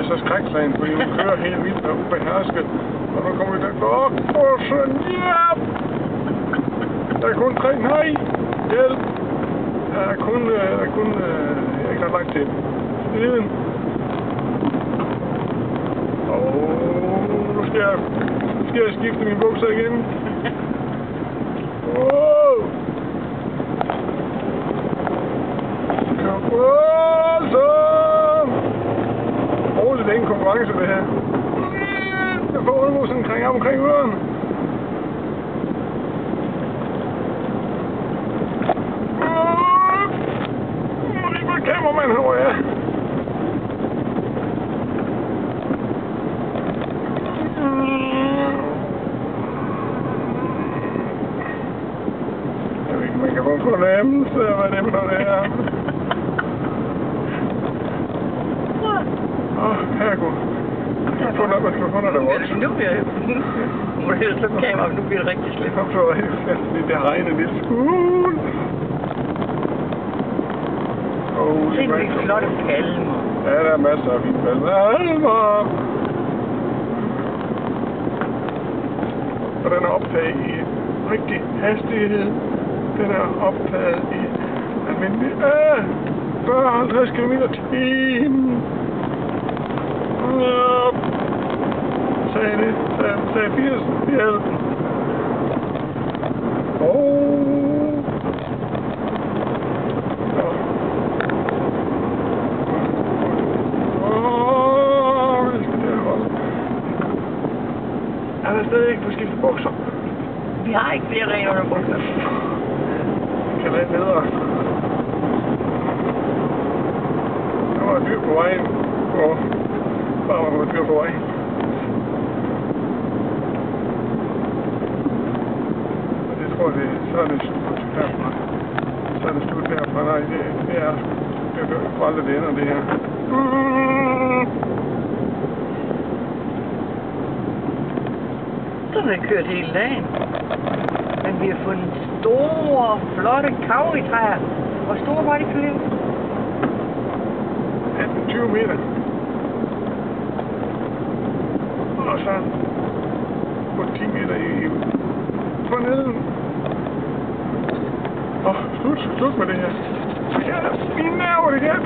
så skrækslagen, fordi hun kører helt vildt og ubehersket. Og nu kommer vi der. Åh, for sådan, hjælp! Der er kun 3. Nej! Hjælp! Der er kun jeg ikke ret langt til. Siden. Nu skal jeg skifte mine bukser igen. Wow! Det er en konkurrence, det her. Jeg får undermosen omkring øren. Hvor kameramand her, hvor jeg er. Jeg ved ikke, man kan få en fornemmelse af, hvad det er for noget her. Herregud. Jeg får noget, man skal få noget, der vokser. Nu bliver det slukke kamera, nu bliver det rigtig slemt. Jeg tror helt fast, det har regnet en lille smule. Se på de flotte palmer. Ja, der er masser af fine palmer. Og den er optaget i rigtig hastighed. Den er optaget i almindelig 40-50 km/t. Sagde det. Sagde 80 i halsen. Jeg er stadig ikke på skifte bukser. Vi har ikke flere rene under bukser. Jeg kan lade bedre. Der var et dyr på vejen. Bare var et dyr på vejen. Og det tror jeg, så er det slut herfra. Så er det slut herfra. Nej, det er jo aldrig det ender, det her. Så har vi kørt hele dagen. Men vi har fundet store, flotte kaugitræer. Hvor store var de, Philip? 20 meter. Og så på 10 meter i forneden. Slut med det her. Ja, mine nerver, det her.